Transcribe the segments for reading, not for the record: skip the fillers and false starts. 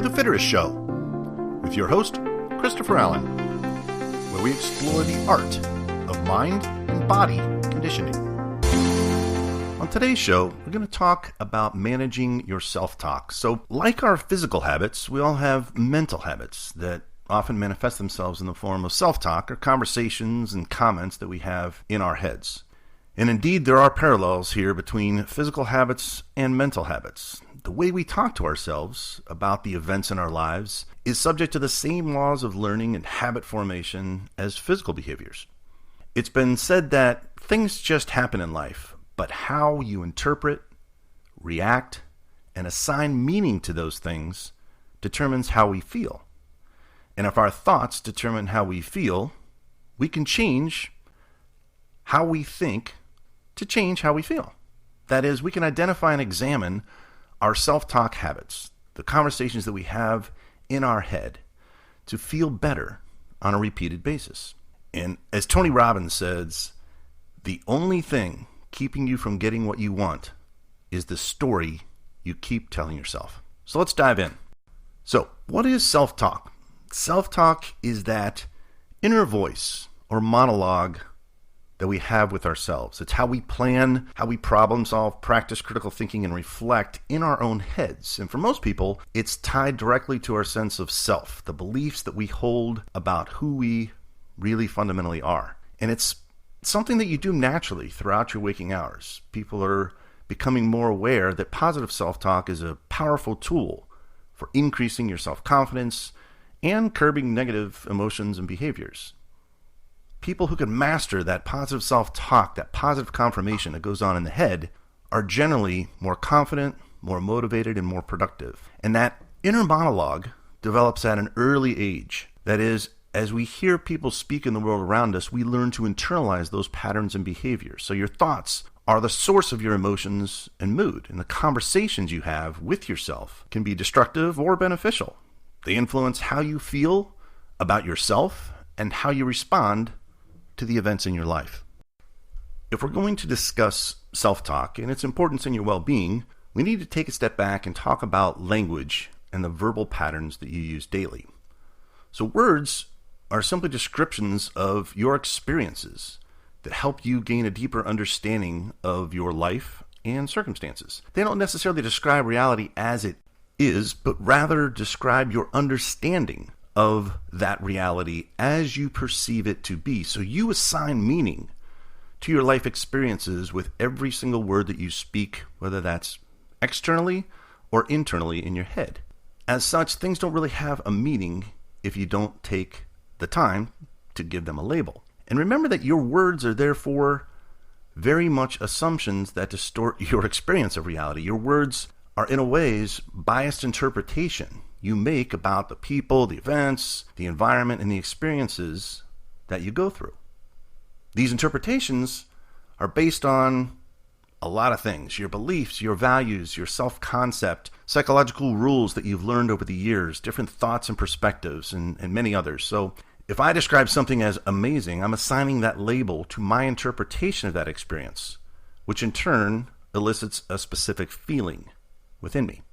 The Fitterist Show with your host, Christopher Allen, where we explore the art of mind and body conditioning. On today's show, we're going to talk about managing your self-talk. So, like our physical habits, we all have mental habits that often manifest themselves in the form of self-talk or conversations and comments that we have in our heads. And indeed, there are parallels here between physical habits and mental habits. The way we talk to ourselves about the events in our lives is subject to the same laws of learning and habit formation as physical behaviors. It's been said that things just happen in life, but how you interpret, react, and assign meaning to those things determines how we feel. And if our thoughts determine how we feel, we can change how we think to change how we feel. That is, we can identify and examine our self-talk habits, the conversations that we have in our head, to feel better on a repeated basis. And as Tony Robbins says, the only thing keeping you from getting what you want is the story you keep telling yourself. So let's dive in. So, what is self-talk? Self-talk is that inner voice or monologue that we have with ourselves. It's how we plan, how we problem solve, practice critical thinking, and reflect in our own heads. And for most people, it's tied directly to our sense of self, the beliefs that we hold about who we really fundamentally are. And it's something that you do naturally throughout your waking hours. People are becoming more aware that positive self-talk is a powerful tool for increasing your self-confidence and curbing negative emotions and behaviors. People who can master that positive self-talk, that positive confirmation that goes on in the head, are generally more confident, more motivated, and more productive. And that inner monologue develops at an early age. That is, as we hear people speak in the world around us, we learn to internalize those patterns and behaviors. So your thoughts are the source of your emotions and mood, and the conversations you have with yourself can be destructive or beneficial. They influence how you feel about yourself and how you respond to the events in your life. If we're going to discuss self-talk and its importance in your well-being, we need to take a step back and talk about language and the verbal patterns that you use daily. So words are simply descriptions of your experiences that help you gain a deeper understanding of your life and circumstances. They don't necessarily describe reality as it is, but rather describe your understanding of that reality as you perceive it to be. So you assign meaning to your life experiences with every single word that you speak, whether that's externally or internally in your head. As such, things don't really have a meaning if you don't take the time to give them a label. And remember that your words are therefore very much assumptions that distort your experience of reality. Your words are in a ways biased interpretation you make about the people, the events, the environment, and the experiences that you go through. These interpretations are based on a lot of things: your beliefs, your values, your self-concept, psychological rules that you've learned over the years, different thoughts and perspectives, and many others. So if I describe something as amazing, I'm assigning that label to my interpretation of that experience, which in turn elicits a specific feeling within me.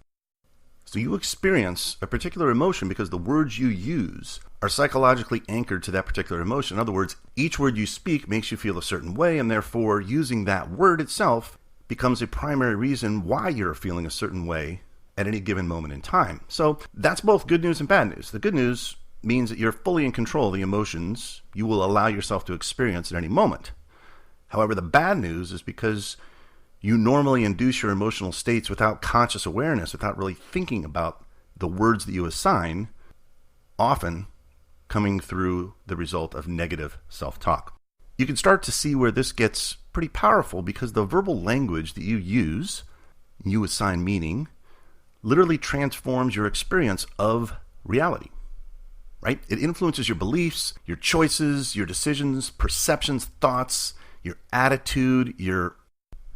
So you experience a particular emotion because the words you use are psychologically anchored to that particular emotion. In other words, each word you speak makes you feel a certain way, and therefore using that word itself becomes a primary reason why you're feeling a certain way at any given moment in time. So that's both good news and bad news. The good news means that you're fully in control of the emotions you will allow yourself to experience at any moment. However, the bad news is because you normally induce your emotional states without conscious awareness, without really thinking about the words that you assign, often coming through the result of negative self-talk. You can start to see where this gets pretty powerful because the verbal language that you use, you assign meaning, literally transforms your experience of reality, right? It influences your beliefs, your choices, your decisions, perceptions, thoughts, your attitude, your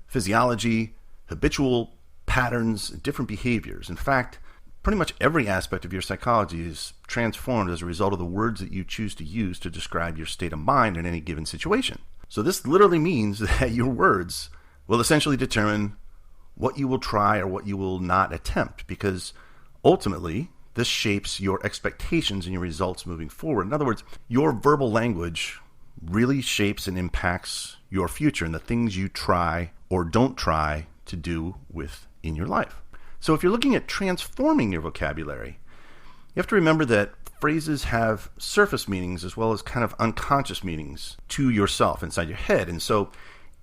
physiology, habitual patterns, different behaviors. In fact, pretty much every aspect of your psychology is transformed as a result of the words that you choose to use to describe your state of mind in any given situation. So this literally means that your words will essentially determine what you will try or what you will not attempt, because ultimately this shapes your expectations and your results moving forward. In other words, your verbal language really shapes and impacts your future and the things you try or don't try to do in your life. So if you're looking at transforming your vocabulary, you have to remember that phrases have surface meanings as well as kind of unconscious meanings to yourself inside your head. And so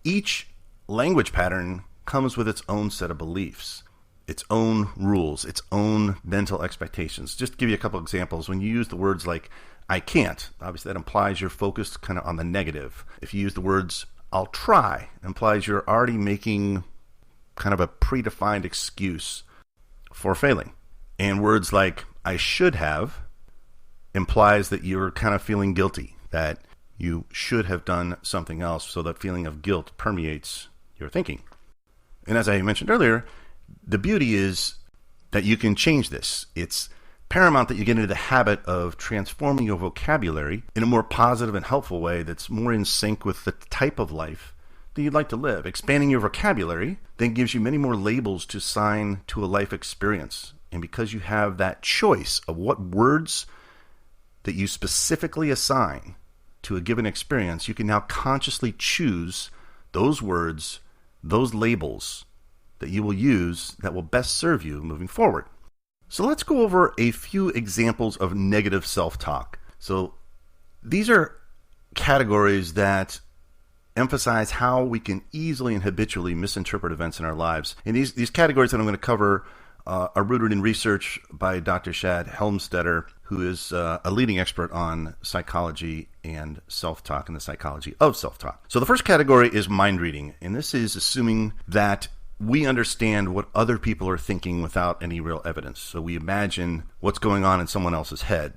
each language pattern comes with its own set of beliefs, its own rules, its own mental expectations. Just to give you a couple examples, when you use the words like I can't, obviously that implies you're focused kind of on the negative. If you use the words I'll try, it implies you're already making kind of a predefined excuse for failing. And words like I should have implies that you're kind of feeling guilty, that you should have done something else, so that feeling of guilt permeates your thinking. And as I mentioned earlier, the beauty is that you can change this. It's paramount that you get into the habit of transforming your vocabulary in a more positive and helpful way that's more in sync with the type of life that you'd like to live. Expanding your vocabulary then gives you many more labels to assign to a life experience. And because you have that choice of what words that you specifically assign to a given experience, you can now consciously choose those words, those labels that you will use that will best serve you moving forward. So let's go over a few examples of negative self-talk. So these are categories that emphasize how we can easily and habitually misinterpret events in our lives. And these categories that I'm going to cover are rooted in research by Dr. Shad Helmstetter, who is a leading expert on psychology and self-talk and the psychology of self-talk. So the first category is mind reading, and this is assuming that we understand what other people are thinking without any real evidence. So we imagine what's going on in someone else's head,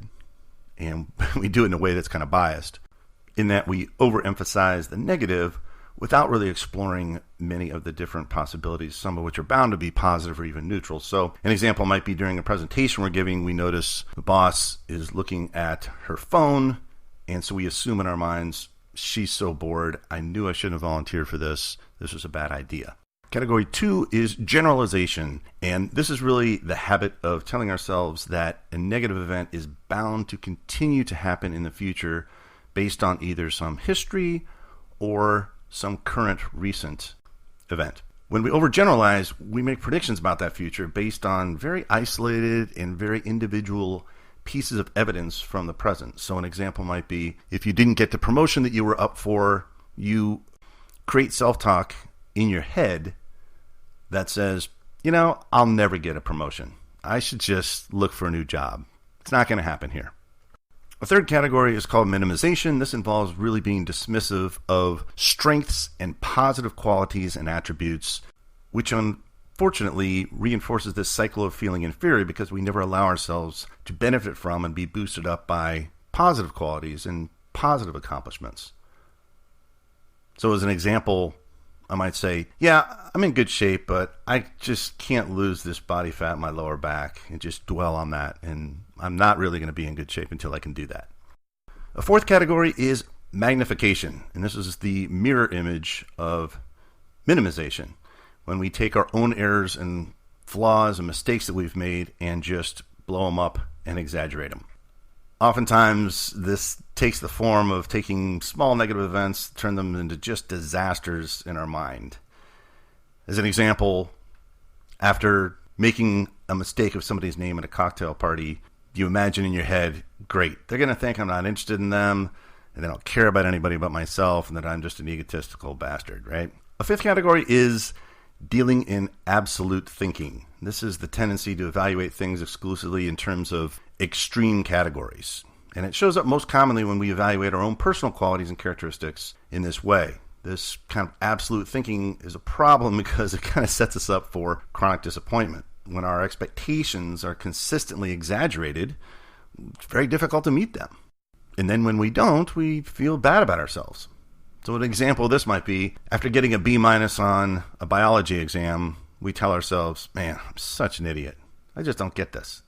and we do it in a way that's kind of biased, in that we overemphasize the negative without really exploring many of the different possibilities, some of which are bound to be positive or even neutral. So an example might be during a presentation we're giving, we notice the boss is looking at her phone, and so we assume in our minds, she's so bored, I knew I shouldn't have volunteered for this, this was a bad idea. Category 2 is generalization, and this is really the habit of telling ourselves that a negative event is bound to continue to happen in the future based on either some history or some current recent event. When we overgeneralize, we make predictions about that future based on very isolated and very individual pieces of evidence from the present. So an example might be, if you didn't get the promotion that you were up for, you create self-talk in your head that says, I'll never get a promotion. I should just look for a new job. It's not going to happen here. A third category is called minimization. This involves really being dismissive of strengths and positive qualities and attributes, which unfortunately reinforces this cycle of feeling inferior because we never allow ourselves to benefit from and be boosted up by positive qualities and positive accomplishments. So as an example, I might say, yeah, I'm in good shape, but I just can't lose this body fat in my lower back and just dwell on that. And I'm not really going to be in good shape until I can do that. A fourth category is magnification. And this is the mirror image of minimization. When we take our own errors and flaws and mistakes that we've made and just blow them up and exaggerate them. Oftentimes, this takes the form of taking small negative events, turn them into just disasters in our mind. As an example, after making a mistake of somebody's name at a cocktail party, you imagine in your head, great, they're going to think I'm not interested in them, and they don't care about anybody but myself, and that I'm just an egotistical bastard, right? A fifth category is dealing in absolute thinking. This is the tendency to evaluate things exclusively in terms of extreme categories. And it shows up most commonly when we evaluate our own personal qualities and characteristics in this way. This kind of absolute thinking is a problem because it kind of sets us up for chronic disappointment. When our expectations are consistently exaggerated, it's very difficult to meet them. And then when we don't, we feel bad about ourselves. So an example of this might be, after getting a B- on a biology exam, we tell ourselves, man, I'm such an idiot. I just don't get this.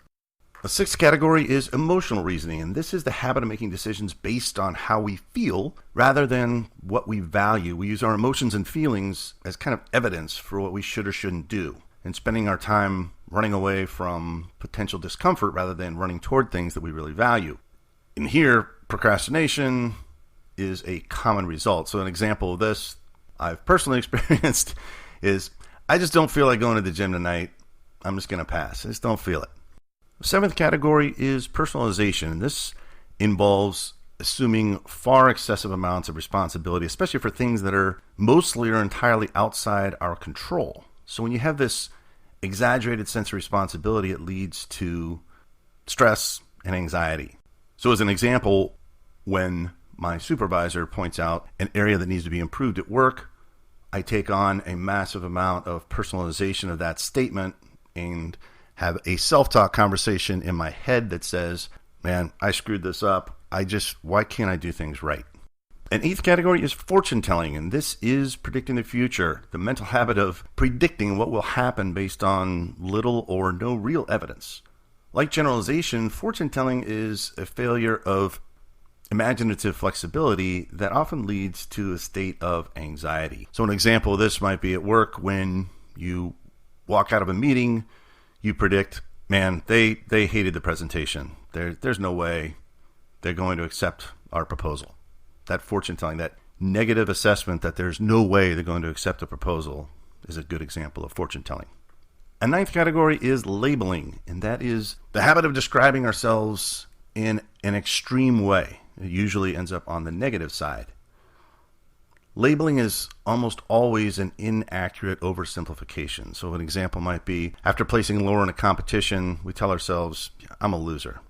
The sixth category is emotional reasoning, and this is the habit of making decisions based on how we feel rather than what we value. We use our emotions and feelings as kind of evidence for what we should or shouldn't do. And spending our time running away from potential discomfort rather than running toward things that we really value. And here, procrastination is a common result. So an example of this I've personally experienced is, I just don't feel like going to the gym tonight. I'm just going to pass. I just don't feel it. The seventh category is personalization. And this involves assuming far excessive amounts of responsibility, especially for things that are mostly or entirely outside our control. So when you have this exaggerated sense of responsibility, it leads to stress and anxiety. So as an example, when my supervisor points out an area that needs to be improved at work, I take on a massive amount of personalization of that statement and have a self-talk conversation in my head that says, man, I screwed this up. Why can't I do things right? An eighth category is fortune telling, and this is predicting the future, the mental habit of predicting what will happen based on little or no real evidence. Like generalization, fortune telling is a failure of imaginative flexibility that often leads to a state of anxiety. So an example of this might be at work when you walk out of a meeting, you predict, man, they hated the presentation. There's no way they're going to accept our proposal. That fortune telling, that negative assessment that there's no way they're going to accept a proposal is a good example of fortune telling. A ninth category is labeling, and that is the habit of describing ourselves in an extreme way. It usually ends up on the negative side. Labeling is almost always an inaccurate oversimplification. So an example might be, after placing lower in a competition, we tell ourselves, I'm a loser.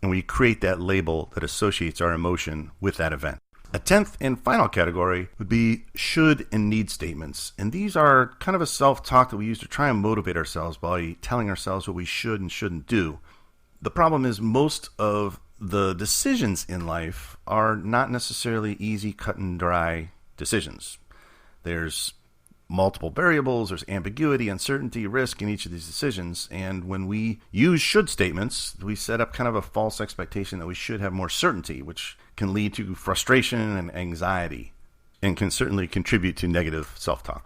And we create that label that associates our emotion with that event. A 10th and final category would be should and need statements. And these are kind of a self-talk that we use to try and motivate ourselves by telling ourselves what we should and shouldn't do. The problem is most of the decisions in life are not necessarily easy, cut and dry decisions. There's multiple variables, there's ambiguity, uncertainty, risk in each of these decisions. And when we use should statements, we set up kind of a false expectation that we should have more certainty, which can lead to frustration and anxiety and can certainly contribute to negative self-talk.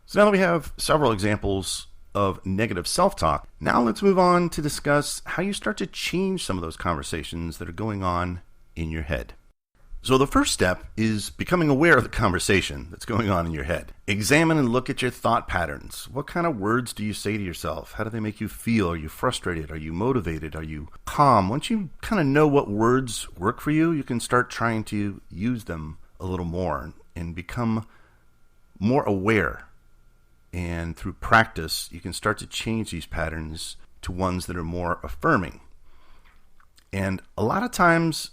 So now that we have several examples of negative self-talk, now let's move on to discuss how you start to change some of those conversations that are going on in your head. So the first step is becoming aware of the conversation that's going on in your head. Examine and look at your thought patterns. What kind of words do you say to yourself? How do they make you feel? Are you frustrated? Are you motivated? Are you calm? Once you kind of know what words work for you, you can start trying to use them a little more and become more aware. And through practice, you can start to change these patterns to ones that are more affirming. And a lot of times,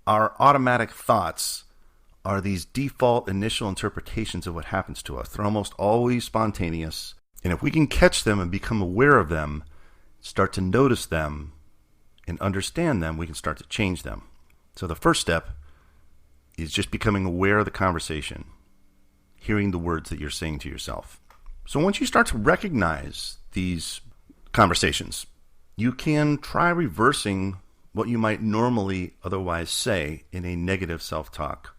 our automatic thoughts are these default initial interpretations of what happens to us. They're almost always spontaneous. And if we can catch them and become aware of them, start to notice them and understand them, we can start to change them. So the first step is just becoming aware of the conversation, hearing the words that you're saying to yourself. So once you start to recognize these conversations, you can try reversing what you might normally otherwise say in a negative self-talk.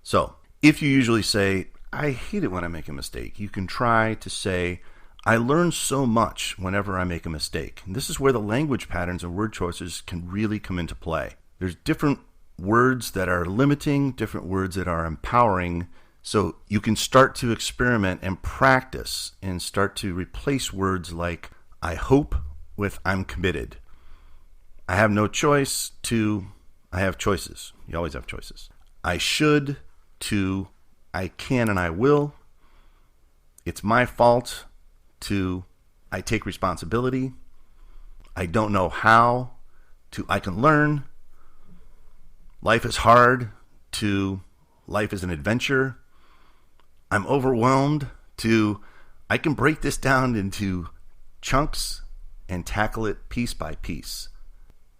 So, if you usually say, I hate it when I make a mistake, you can try to say, I learn so much whenever I make a mistake. And this is where the language patterns and word choices can really come into play. There's different words that are limiting, different words that are empowering. So you can start to experiment and practice and start to replace words like I hope with I'm committed. I have no choice to I have choices. You always have choices. I should to I can and I will. It's my fault to I take responsibility. I don't know how to I can learn. Life is hard to life is an adventure. I'm overwhelmed to I can break this down into chunks and tackle it piece by piece.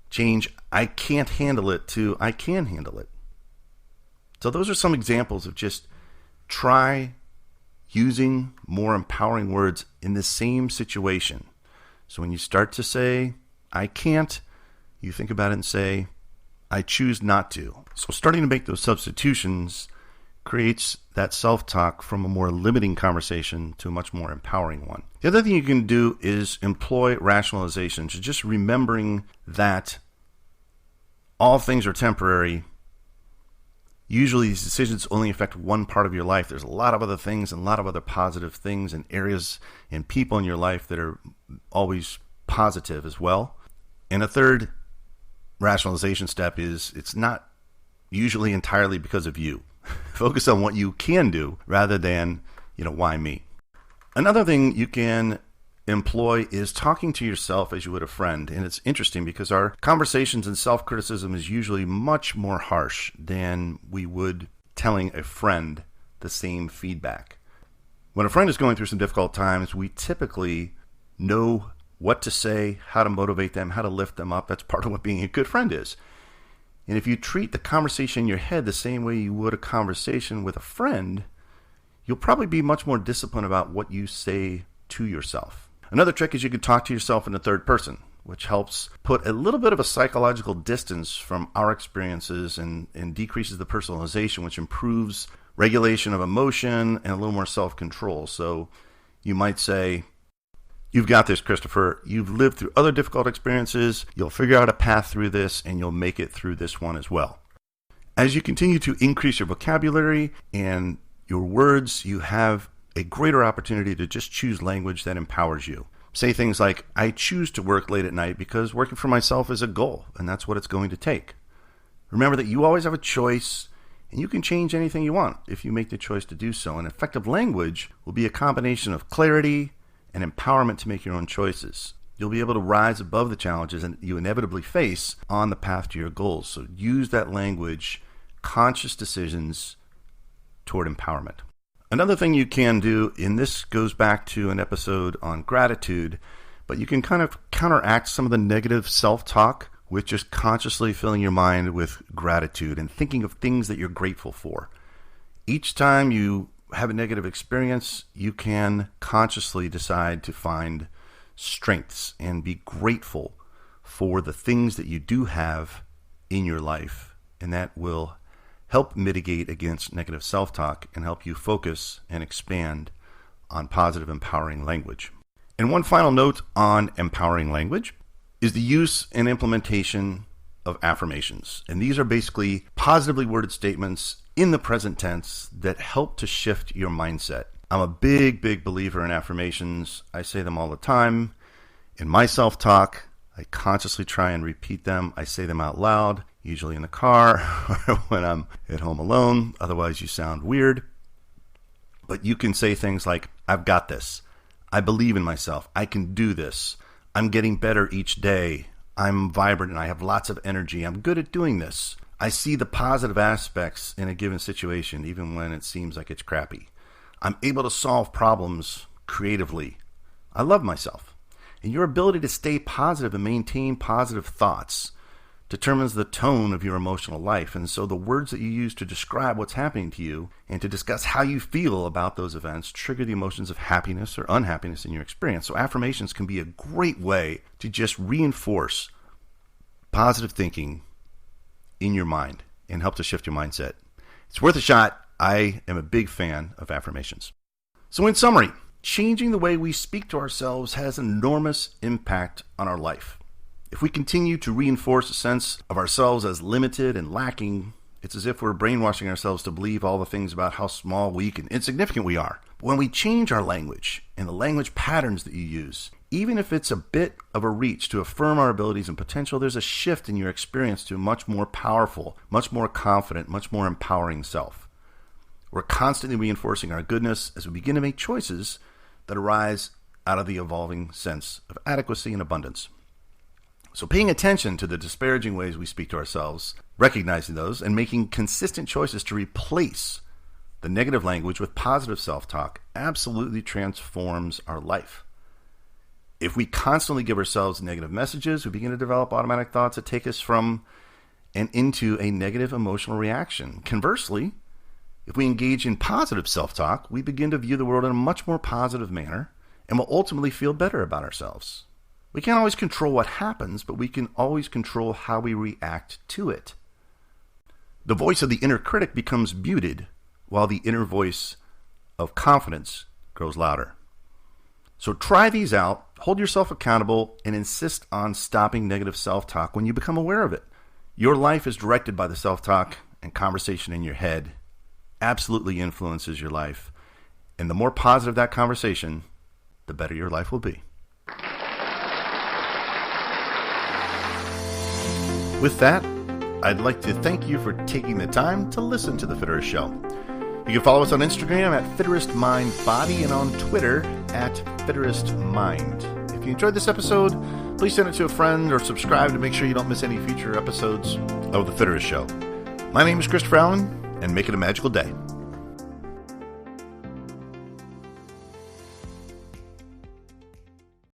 Change I can't handle it to I can handle it. So those are some examples of just try using more empowering words in the same situation. So when you start to say I can't, you think about it and say I choose not to. So starting to make those substitutions creates that self-talk from a more limiting conversation to a much more empowering one. The other thing you can do is employ rationalization, so just remembering that all things are temporary. Usually these decisions only affect one part of your life. There's a lot of other things and a lot of other positive things and areas and people in your life that are always positive as well. And a third rationalization step is it's not usually entirely because of you. Focus on what you can do rather than, why me? Another thing you can employ is talking to yourself as you would a friend. And it's interesting because our conversations and self-criticism is usually much more harsh than we would telling a friend the same feedback. When a friend is going through some difficult times, we typically know what to say, how to motivate them, how to lift them up. That's part of what being a good friend is. And if you treat the conversation in your head the same way you would a conversation with a friend, you'll probably be much more disciplined about what you say to yourself. Another trick is you can talk to yourself in the third person, which helps put a little bit of a psychological distance from our experiences and decreases the personalization, which improves regulation of emotion and a little more self-control. So you might say, "You've got this, Christopher. You've lived through other difficult experiences. You'll figure out a path through this, and you'll make it through this one as well." As you continue to increase your vocabulary and your words, you have a greater opportunity to just choose language that empowers you. Say things like, "I choose to work late at night because working for myself is a goal, and that's what it's going to take." Remember that you always have a choice, and you can change anything you want if you make the choice to do so. And effective language will be a combination of clarity and empowerment to make your own choices. You'll be able to rise above the challenges that you inevitably face on the path to your goals. So use that language, conscious decisions toward empowerment. Another thing you can do, and this goes back to an episode on gratitude, but you can kind of counteract some of the negative self-talk with just consciously filling your mind with gratitude and thinking of things that you're grateful for. Each time you have a negative experience, you can consciously decide to find strengths and be grateful for the things that you do have in your life, and that will help mitigate against negative self-talk and help you focus and expand on positive, empowering language. And one final note on empowering language is the use and implementation of affirmations. And these are basically positively worded statements in the present tense that help to shift your mindset. I'm a big believer in affirmations. I say them all the time. In my self-talk, I consciously try and repeat them. I say them out loud, usually in the car or when I'm at home alone. Otherwise, you sound weird. But you can say things like, "I've got this. I believe in myself. I can do this. I'm getting better each day. I'm vibrant and I have lots of energy. I'm good at doing this. I see the positive aspects in a given situation, even when it seems like it's crappy. I'm able to solve problems creatively. I love myself." And your ability to stay positive and maintain positive thoughts determines the tone of your emotional life. And so the words that you use to describe what's happening to you and to discuss how you feel about those events trigger the emotions of happiness or unhappiness in your experience. So affirmations can be a great way to just reinforce positive thinking in your mind and help to shift your mindset. It's worth a shot. I am a big fan of affirmations. So in summary, changing the way we speak to ourselves has an enormous impact on our life. If we continue to reinforce a sense of ourselves as limited and lacking, it's as if we're brainwashing ourselves to believe all the things about how small, weak, and insignificant we are. But when we change our language and the language patterns that you use, even if it's a bit of a reach to affirm our abilities and potential, there's a shift in your experience to a much more powerful, much more confident, much more empowering self. We're constantly reinforcing our goodness as we begin to make choices that arise out of the evolving sense of adequacy and abundance. So paying attention to the disparaging ways we speak to ourselves, recognizing those, and making consistent choices to replace the negative language with positive self-talk absolutely transforms our life. If we constantly give ourselves negative messages, we begin to develop automatic thoughts that take us from and into a negative emotional reaction. Conversely, if we engage in positive self-talk, we begin to view the world in a much more positive manner and will ultimately feel better about ourselves. We can't always control what happens, but we can always control how we react to it. The voice of the inner critic becomes muted while the inner voice of confidence grows louder. So try these out, hold yourself accountable, and insist on stopping negative self-talk when you become aware of it. Your life is directed by the self-talk, and conversation in your head absolutely influences your life. And the more positive that conversation, the better your life will be. With that, I'd like to thank you for taking the time to listen to The Fitterist Show. You can follow us on Instagram at Fitterist Mind Body and on Twitter at Fitterist Mind. If you enjoyed this episode, please send it to a friend or subscribe to make sure you don't miss any future episodes of The Fitterist Show. My name is Christopher Allen, and make it a magical day.